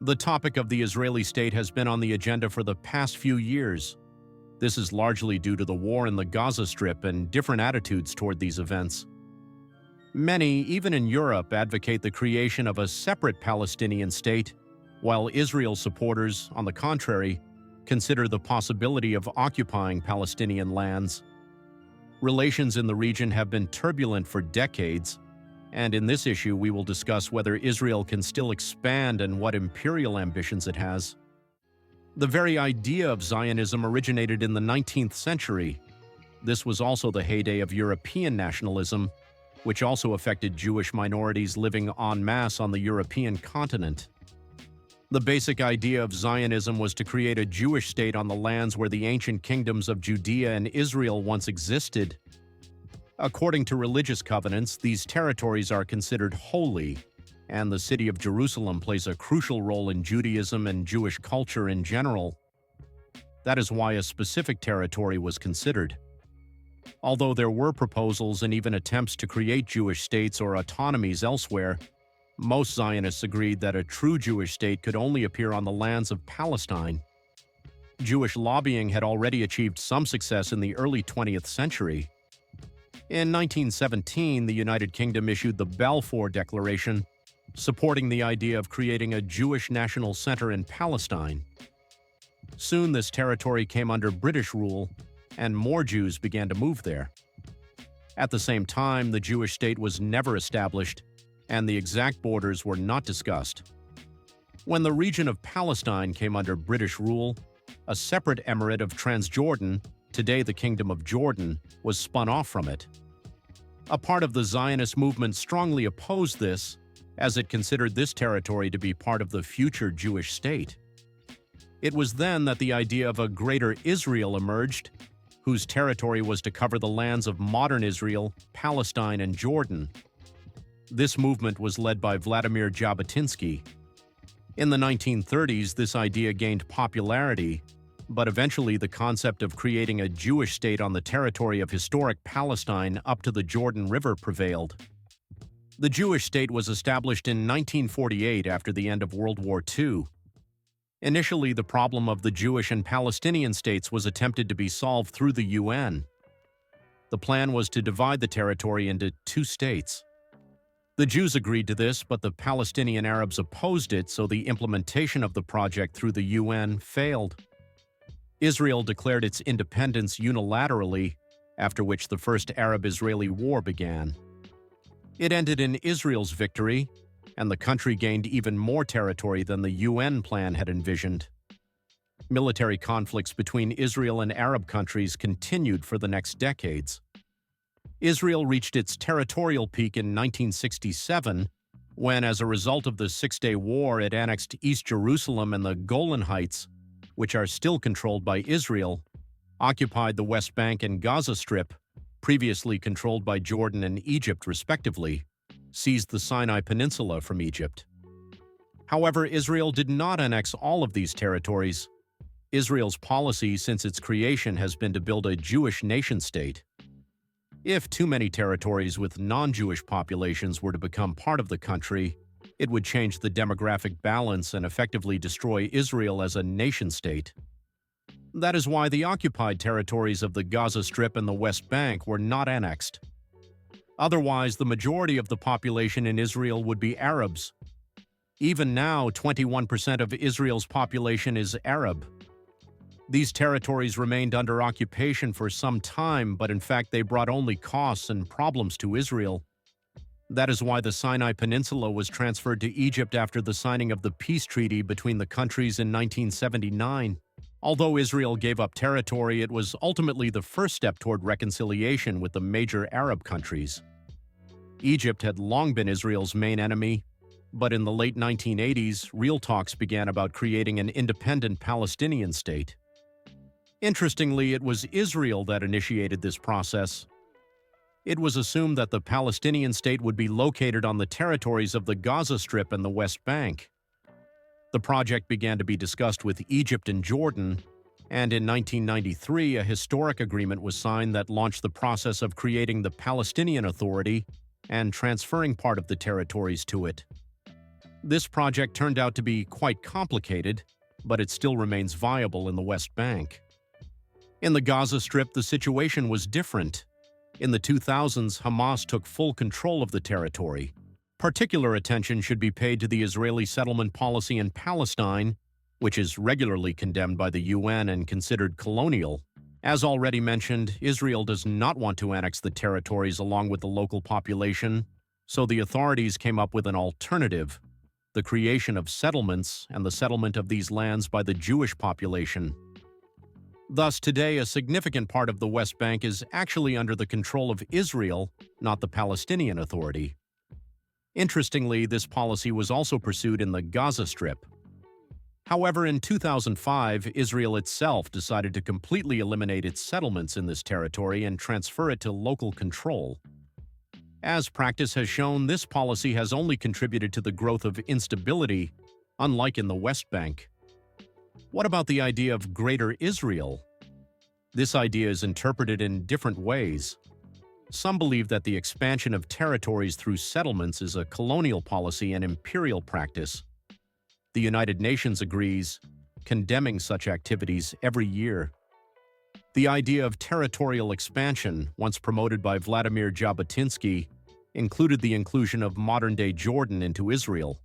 The topic of the Israeli state has been on the agenda for the past few years. This is largely due to the war in the Gaza Strip and different attitudes toward these events. Many, even in Europe, advocate the creation of a separate Palestinian state, while Israel supporters, on the contrary, consider the possibility of occupying Palestinian lands. Relations in the region have been turbulent for decades, and in this issue we will discuss whether Israel can still expand and what imperial ambitions it has. The very idea of Zionism originated in the 19th century. This was also the heyday of European nationalism, which also affected Jewish minorities living en masse on the European continent. The basic idea of Zionism was to create a Jewish state on the lands where the ancient kingdoms of Judea and Israel once existed. According to religious covenants, these territories are considered holy, and the city of Jerusalem plays a crucial role in Judaism and Jewish culture in general. That is why a specific territory was considered. Although there were proposals and even attempts to create Jewish states or autonomies elsewhere, most Zionists agreed that a true Jewish state could only appear on the lands of Palestine. Jewish lobbying had already achieved some success in the early 20th century. In 1917, the United Kingdom issued the Balfour Declaration, supporting the idea of creating a Jewish national center in Palestine. Soon this territory came under British rule, and more Jews began to move there. At the same time, the Jewish state was never established, and the exact borders were not discussed. When the region of Palestine came under British rule, a separate emirate of Transjordan, today the Kingdom of Jordan, was spun off from it. A part of the Zionist movement strongly opposed this, as it considered this territory to be part of the future Jewish state. It was then that the idea of a Greater Israel emerged, whose territory was to cover the lands of modern Israel, Palestine, and Jordan. This movement was led by Vladimir Jabotinsky. In the 1930s, this idea gained popularity, but eventually the concept of creating a Jewish state on the territory of historic Palestine up to the Jordan River prevailed. The Jewish state was established in 1948 after the end of World War II. Initially, the problem of the Jewish and Palestinian states was attempted to be solved through the UN. The plan was to divide the territory into two states. The Jews agreed to this, but the Palestinian Arabs opposed it, so the implementation of the project through the UN failed. Israel declared its independence unilaterally, after which the First Arab-Israeli War began. It ended in Israel's victory, and the country gained even more territory than the UN plan had envisioned. Military conflicts between Israel and Arab countries continued for the next decades. Israel reached its territorial peak in 1967, when, as a result of the Six-Day War, it annexed East Jerusalem and the Golan Heights, which are still controlled by Israel, occupied the West Bank and Gaza Strip, previously controlled by Jordan and Egypt respectively, seized the Sinai Peninsula from Egypt. However, Israel did not annex all of these territories. Israel's policy since its creation has been to build a Jewish nation-state. If too many territories with non-Jewish populations were to become part of the country, it would change the demographic balance and effectively destroy Israel as a nation-state. That is why the occupied territories of the Gaza Strip and the West Bank were not annexed. Otherwise, the majority of the population in Israel would be Arabs. Even now, 21% of Israel's population is Arab. These territories remained under occupation for some time, but in fact they brought only costs and problems to Israel. That is why the Sinai Peninsula was transferred to Egypt after the signing of the peace treaty between the countries in 1979. Although Israel gave up territory, it was ultimately the first step toward reconciliation with the major Arab countries. Egypt had long been Israel's main enemy, but in the late 1980s, real talks began about creating an independent Palestinian state. Interestingly, it was Israel that initiated this process. It was assumed that the Palestinian state would be located on the territories of the Gaza Strip and the West Bank. The project began to be discussed with Egypt and Jordan, and in 1993 a historic agreement was signed that launched the process of creating the Palestinian Authority and transferring part of the territories to it. This project turned out to be quite complicated, but it still remains viable in the West Bank. In the Gaza Strip, the situation was different. In the 2000s, Hamas took full control of the territory. Particular attention should be paid to the Israeli settlement policy in Palestine, which is regularly condemned by the UN and considered colonial. As already mentioned, Israel does not want to annex the territories along with the local population, so the authorities came up with an alternative: the creation of settlements and the settlement of these lands by the Jewish population. Thus, today, a significant part of the West Bank is actually under the control of Israel, not the Palestinian Authority. Interestingly, this policy was also pursued in the Gaza Strip. However, in 2005, Israel itself decided to completely eliminate its settlements in this territory and transfer it to local control. As practice has shown, this policy has only contributed to the growth of instability, unlike in the West Bank. What about the idea of Greater Israel? This idea is interpreted in different ways. Some believe that the expansion of territories through settlements is a colonial policy and imperial practice. The United Nations agrees, condemning such activities every year. The idea of territorial expansion, once promoted by Vladimir Jabotinsky, included the inclusion of modern-day Jordan into Israel.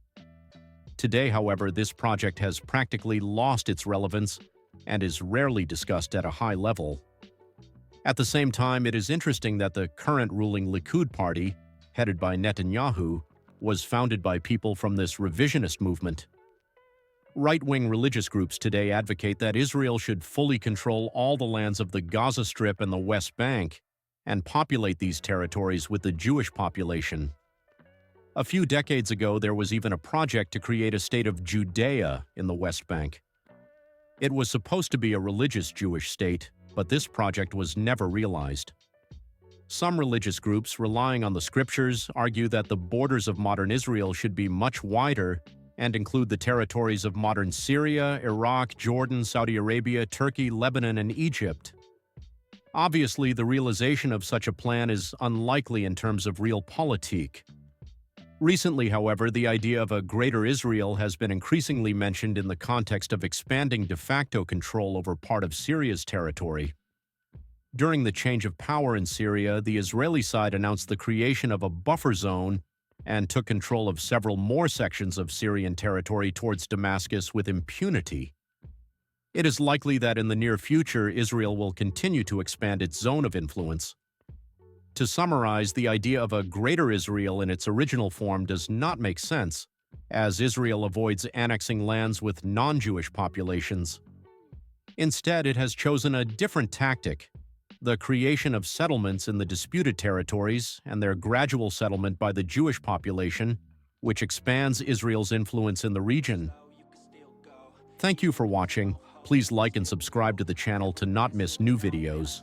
Today, however, this project has practically lost its relevance and is rarely discussed at a high level. At the same time, it is interesting that the current ruling Likud party, headed by Netanyahu, was founded by people from this revisionist movement. Right-wing religious groups today advocate that Israel should fully control all the lands of the Gaza Strip and the West Bank and populate these territories with the Jewish population. A few decades ago, there was even a project to create a state of Judea in the West Bank. It was supposed to be a religious Jewish state, but this project was never realized. Some religious groups, relying on the scriptures, argue that the borders of modern Israel should be much wider and include the territories of modern Syria, Iraq, Jordan, Saudi Arabia, Turkey, Lebanon, and Egypt. Obviously, the realization of such a plan is unlikely in terms of realpolitik. Recently, however, the idea of a Greater Israel has been increasingly mentioned in the context of expanding de facto control over part of Syria's territory. During the change of power in Syria, the Israeli side announced the creation of a buffer zone and took control of several more sections of Syrian territory towards Damascus with impunity. It is likely that in the near future, Israel will continue to expand its zone of influence. To summarize, the idea of a Greater Israel in its original form does not make sense, as Israel avoids annexing lands with non-Jewish populations. Instead, it has chosen a different tactic: the creation of settlements in the disputed territories and their gradual settlement by the Jewish population, which expands Israel's influence in the region. Thank you for watching. Please like and subscribe to the channel to not miss new videos.